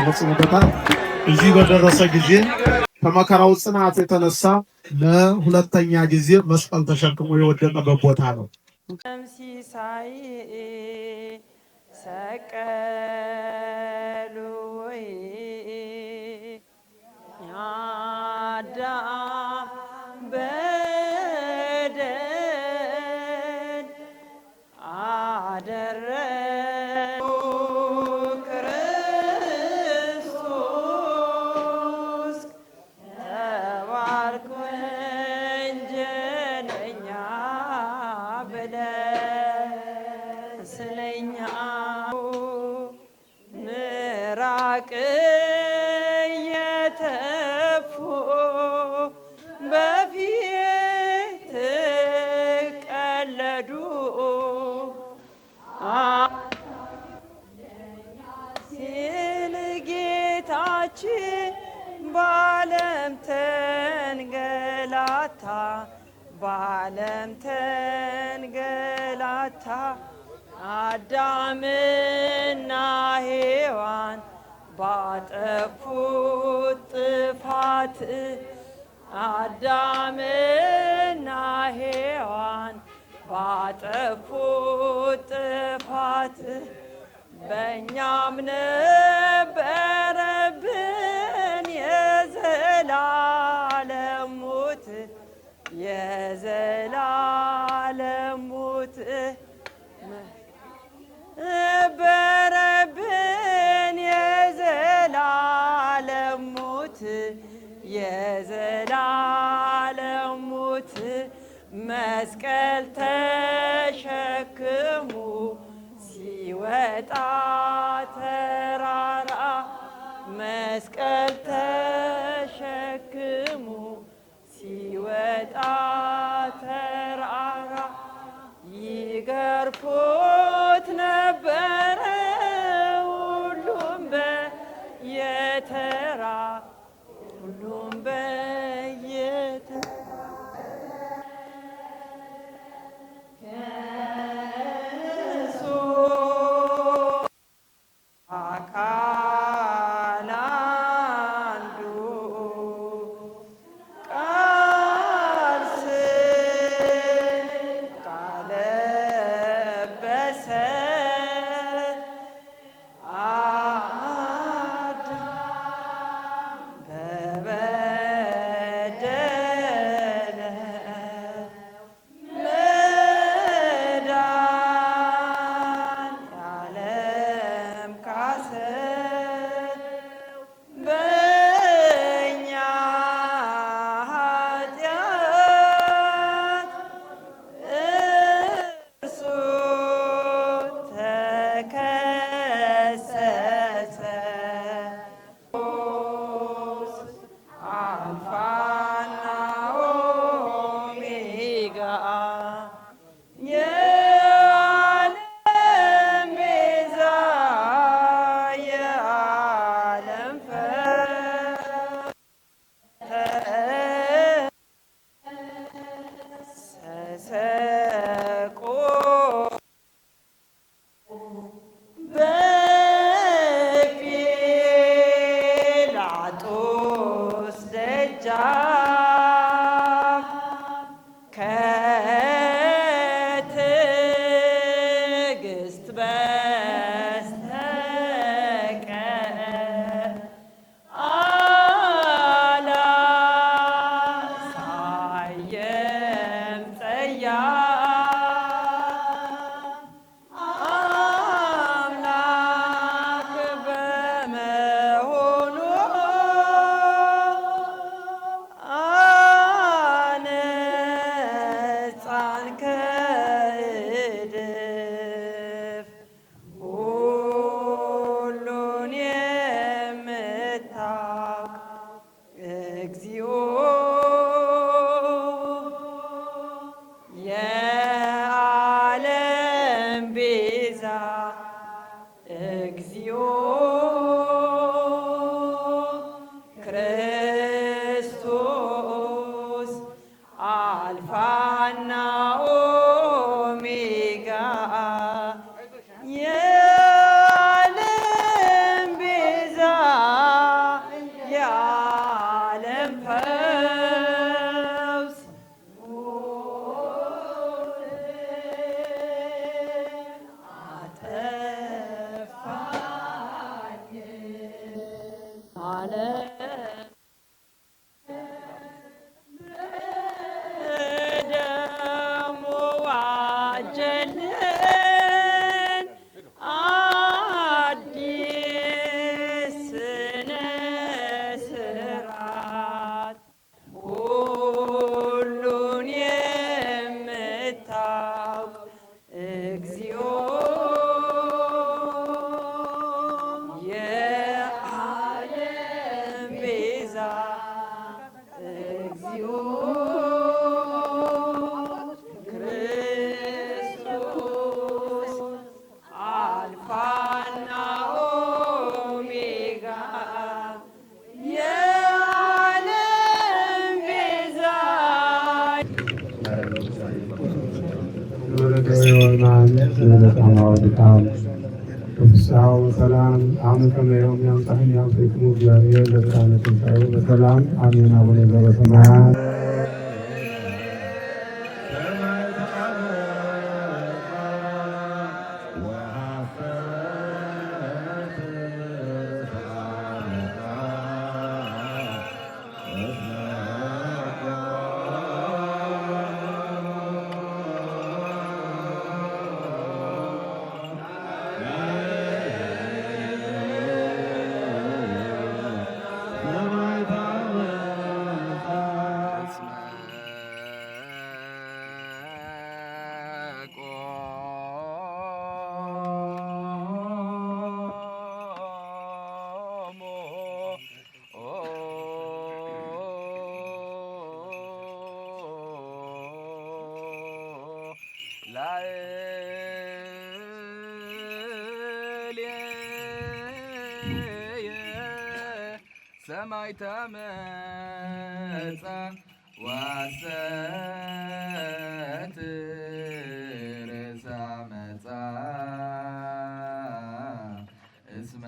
ተፈጽሞበታል። እዚህ በደረሰ ጊዜ ከመከራው ጽናት የተነሳ ለሁለተኛ ጊዜ መስቀል ተሸክሞ የወደቀበት ቦታ ነው። ሲሳይ ሰቀሉ ወይ አዳም በደል አደረጉ ክርስቶስ ተባርኮ ወንጀለኛ ብለህ ስለኛ ምራቅ የተፉ በፊት ቀለዱ ሲል ጌታችን በዓለም ተንገላታ በዓለም ተንገላታ አዳምና ሔዋን ባጠፉት ጥፋት አዳምና ሔዋን ባጠፉት ጥፋት በእኛም ነበረብን የዘላለም ሞት የዘላለም ሞት ነበረብን የዘላለም ሞት የዘላለም ሞት መስቀል ተሸክሙ ሲወጣ ተራራ መስቀል ተሸክሙ ሲወጣ ተራራ ይገርፉት ነበረ ሁሉም በየተራ ሁሉም በየተራ አካል አንዱ ቃል ሥጋ ለበሰ አዳም ብርሃን ለበጣም አወድቃም በፍስሐው በሰላም አሁን ከመየውም ያምጣህን ያምጣይክሙ እግዚአብሔር ለብርሃነ ትንሣኤው በሰላም አሜን። አቡነ ዘበሰማያት ሰማዕተ መጻ ዋሰት ርእሳ መጻ እስመ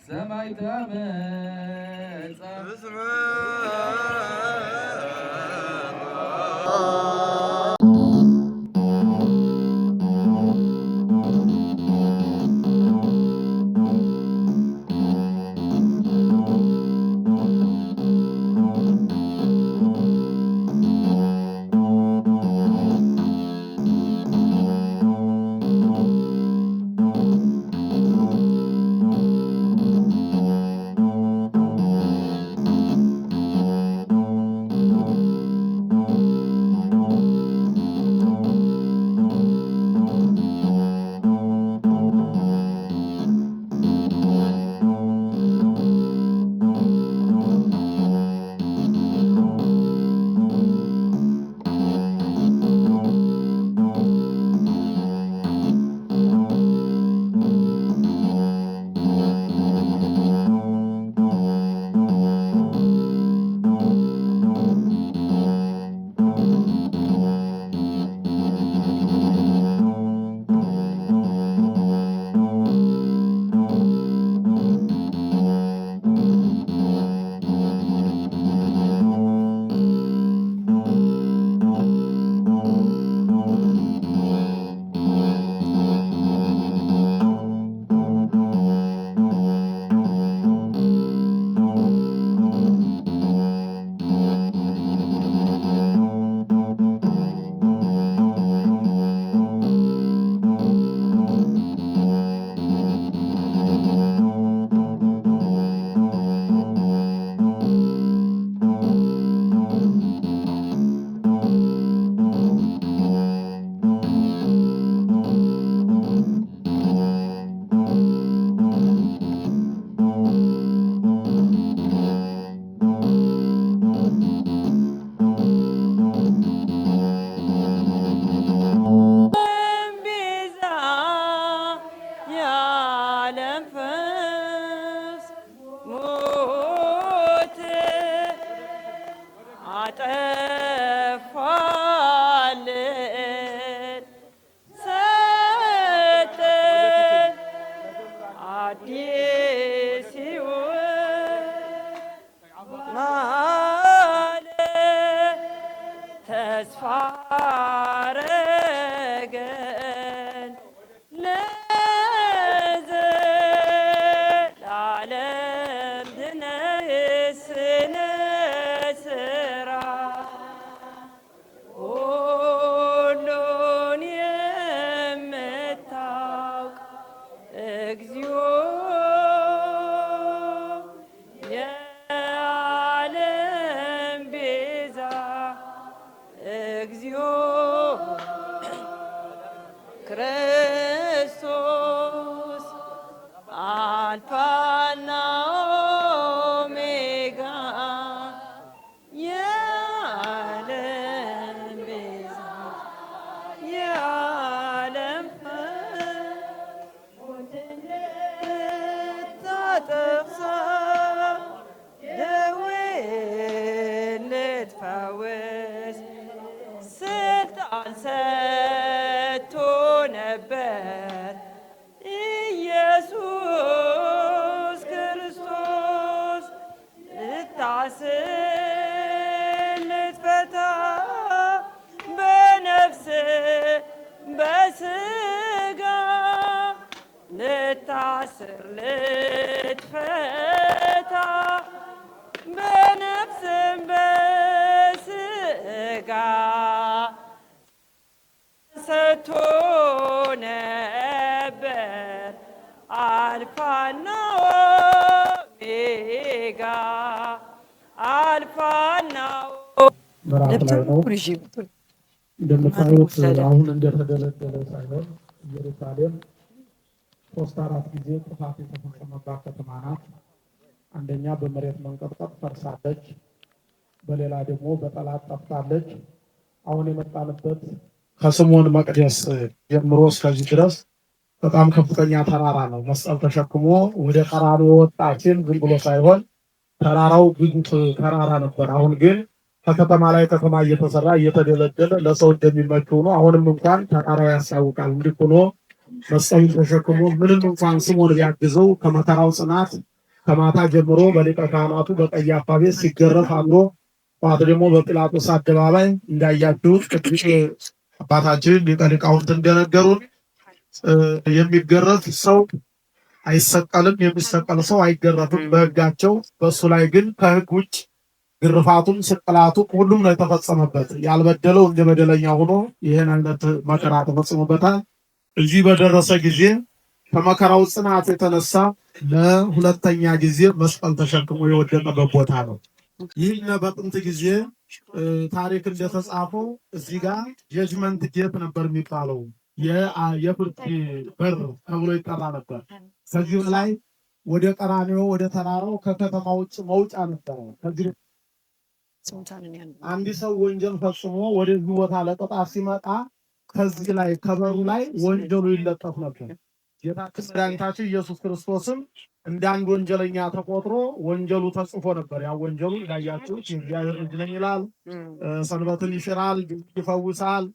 ሰማዕተ መጻ ክርስቶስ አልፋና ኦሜጋ ሰጥቶ ነበር ኢየሱስ ክርስቶስ ልታስር ልትፈታ በነፍስ በስጋ ልታስር ልትፈታ በነፍስም በስጋ ሰጥቶ ነበር አልፋና ኦሜጋ አልፋና ምዕራፍ ላይ ነው። እንደምታዩት አሁን እንደተደለደለ ሳይሆን ኢየሩሳሌም 3-4 ጊዜ ጥፋት የተፈጸመባት ከተማ ናት። አንደኛ በመሬት መንቀጥቀጥ ፈርሳለች፣ በሌላ ደግሞ በጠላት ጠፍታለች። አሁን የመጣንበት ከስምዖን መቅደስ ጀምሮ እስከዚህ ድረስ በጣም ከፍተኛ ተራራ ነው። መስቀል ተሸክሞ ወደ ቀራንዮ ወጣ ሲል ዝም ብሎ ሳይሆን ተራራው ብዙ ተራራ ነበር። አሁን ግን ከከተማ ላይ ከተማ እየተሰራ እየተደለደለ ለሰው እንደሚመች ሆኖ አሁንም እንኳን ተራራው ያስታውቃል። እንዲህ ሆኖ መስቀሉን ተሸክሞ ምንም እንኳን ስምዖን ቢያግዘው ከመከራው ጽናት ከማታ ጀምሮ በሊቀ ካህናቱ በቀያፋ ቤት ሲገረፍ አድሮ ጠዋት ደግሞ በጲላጦስ አደባባይ እንዳያችሁት ቅዱስ አባታችን ሊቀ ሊቃውንት እንደነገሩን የሚገረፍ ሰው አይሰቀልም፣ የሚሰቀል ሰው አይገረፍም በሕጋቸው። በእሱ ላይ ግን ከሕግ ውጭ ግርፋቱም ስቅላቱም ሁሉም ነው የተፈጸመበት። ያልበደለው እንደ በደለኛ ሆኖ ይህን አይነት መከራ ተፈጽሞበታል። እዚህ በደረሰ ጊዜ ከመከራው ጽናት የተነሳ ለሁለተኛ ጊዜ መስቀል ተሸክሞ የወደቀበት ቦታ ነው። ይህ በጥንት ጊዜ ታሪክ እንደተጻፈው እዚህ ጋር ጀጅመንት ጌት ነበር የሚባለው፣ የፍርድ በር ተብሎ ይጠራ ነበር። ከዚህ በላይ ወደ ቀራንዮ ወደ ተራራው ከከተማ ውጭ መውጫ ነበረ። ከዚህ አንድ ሰው ወንጀል ፈጽሞ ወደዚህ ቦታ ለቅጣት ሲመጣ ከዚህ ላይ ከበሩ ላይ ወንጀሉ ይለጠፍ ነበር። ጌታችን መድኃኒታችን ኢየሱስ ክርስቶስም እንደ አንድ ወንጀለኛ ተቆጥሮ ወንጀሉ ተጽፎ ነበር። ያ ወንጀሉ እንዳያችሁት የእግዚአብሔር ልጅ ነኝ ይላል፣ ሰንበትን ይሽራል፣ ይፈውሳል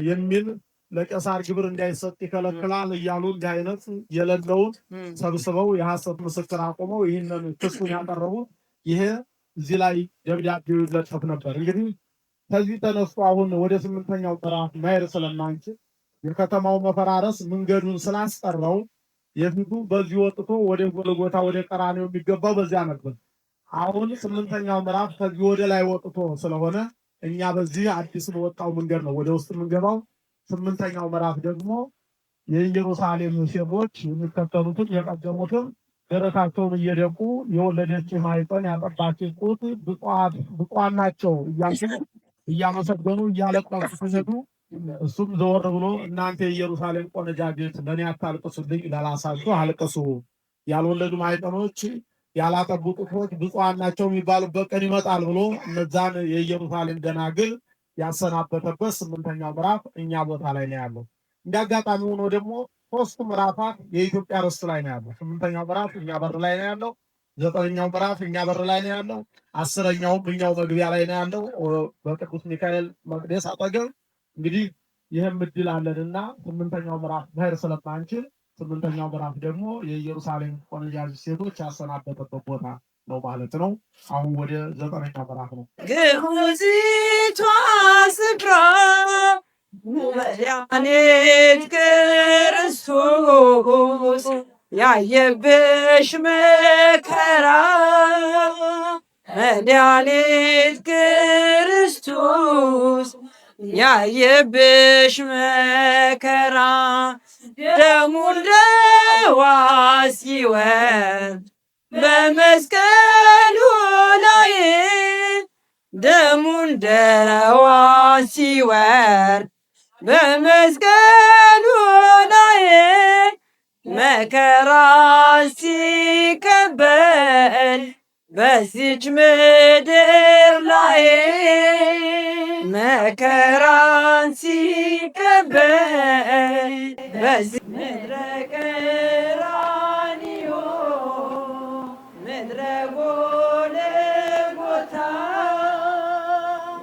የሚል ለቄሳር ግብር እንዳይሰጥ ይከለክላል እያሉ እንዲህ አይነት የሌለውን ሰብስበው የሐሰት ምስክር አቆመው ይህንን ክሱን ያቀረቡት ይሄ እዚህ ላይ ደብዳቤው ይለጠፍ ነበር። እንግዲህ ከዚህ ተነስቶ አሁን ወደ 8ኛው ምዕራፍ መሄድ ስለማንችል የከተማው መፈራረስ መንገዱን ስላስቀረው የፊቱ በዚህ ወጥቶ ወደ ጎልጎታ ወደ ቀራንዮ የሚገባው በዚያ ነበር። አሁን 8ኛው ምዕራፍ ከዚህ ወደ ላይ ወጥቶ ስለሆነ እኛ በዚህ አዲስ በወጣው መንገድ ነው ወደ ውስጥ የምንገባው። 8ኛው ምዕራፍ ደግሞ የኢየሩሳሌም ሴቶች የሚከተሉትን የቀደሙትን ደረታቸውን እየደቁ የወለደች ማኅፀን ያጠባች ጡት ብፁዓን ናቸው እያመሰገኑ እያለቀሱ ሲሄዱ እሱም ዘወር ብሎ እናንተ የኢየሩሳሌም ቆነጃጅት ለእኔ አታልቅሱልኝ፣ ለራሳችሁ አልቅሱ፣ ያልወለዱ ማኅፀኖች ያላጠቡ ጡቶች ብፁዓን ናቸው የሚባሉበት ቀን ይመጣል ብሎ እነዛን የኢየሩሳሌም ደናግል ያሰናበተበት 8ኛው ምዕራፍ እኛ ቦታ ላይ ነው ያለው። እንደ አጋጣሚ ሆኖ ደግሞ 3 ምዕራፋት የኢትዮጵያ ርስት ላይ ነው ያለው። 8ኛው ምዕራፍ እኛ በር ላይ ነው ያለው። 9ኛው ምዕራፍ እኛ በር ላይ ነው ያለው። 10ኛውም እኛው መግቢያ ላይ ነው ያለው በቅዱስ ሚካኤል መቅደስ አጠገብ። እንግዲህ ይህም እድል አለንና 8ኛው ምዕራፍ መሄድ ስለማንችል 8ኛው ምዕራፍ ደግሞ የኢየሩሳሌም ቆነጃጅት ሴቶች ያሰናበተበት ቦታ ነው ማለት ነው። አሁን ወደ 9ኛው ምዕራፍ ነው። ግዑዚቷ ስፍራ መድኃኒት ክርስቶስ ያየብሽ መከራ መድኃኒት ክርስቶስ ያየብሽ መከራ ደሙን ለዋስ ሲወርድ በመስቀሉ ላይ ደሙን ለዋስ ሲወርድ በመስቀሉ ላይ መከራ ሲቀበል በዚች ምድር ላይ መከራን ሲቀበል በዚህ ምድረ ቀራንዮ ምድረ ጎልጎታ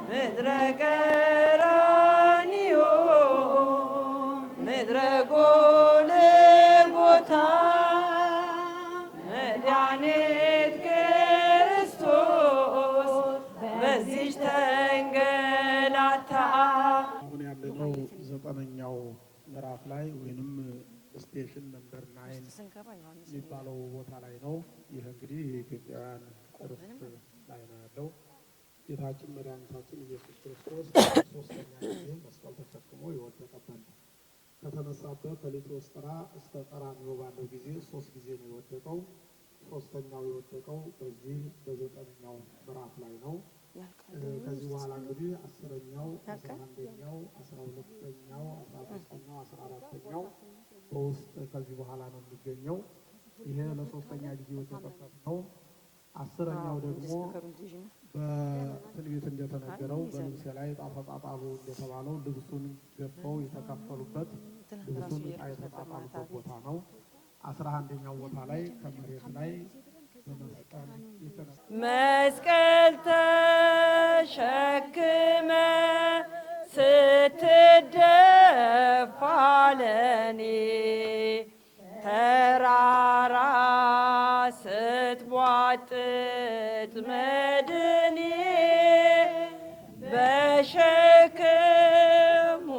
ምድረ ቀራንዮ 9ኛው ምዕራፍ ላይ ወይንም ስቴሽን ነምበር 9 የሚባለው ቦታ ላይ ነው። ይህ እንግዲህ የኢትዮጵያውያን ቅርስ ላይ ነው ያለው። ጌታችን መድኃኒታችን ኢየሱስ ክርስቶስ ሶስተኛ ጊዜ መስቀል ተሸክሞ የወደቀበት ነው። ከተነሳበት ከሊቶስጥራ እስከ ቀራንዮ ባለው ጊዜ 3 ጊዜ ነው የወደቀው። ሶስተኛው የወደቀው በዚህ በ9ኛው ምዕራፍ ላይ ነው። ከዚህ በኋላ እንግዲህ 10ኛው 11ኛው 12ኛው 13ኛው 14ኛው በውስጥ ከዚህ በኋላ ነው የሚገኘው። ይሄ ለሶስተኛ ጊዜ የተጠቀሰ ነው። 10ኛው ደግሞ በትንቢት እንደተነገረው በልብሴ ላይ ዕጣ ተጣጣሉ እንደተባለው ልብሱን ገፈው የተካፈሉበት ልብሱን ዕጣ የተጣጣሉበት ቦታ ነው። 11ኛው ቦታ ላይ ከመሬት ላይ መስቀል ተሸክመ ስትደፋ ለኔ ተራራ ስትቧጥጥ መድኔ በሸክሙ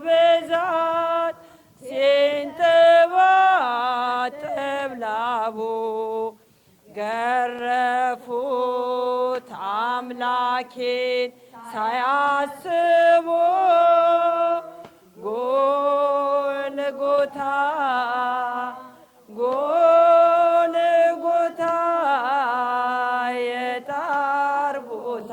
ብዛት ሲንጠባጠብ ላቡ ገረፉት አምላኬን ሳያስቡ ጎልጎታ ጎልጎታ የጣር ቦታ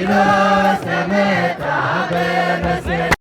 ይደር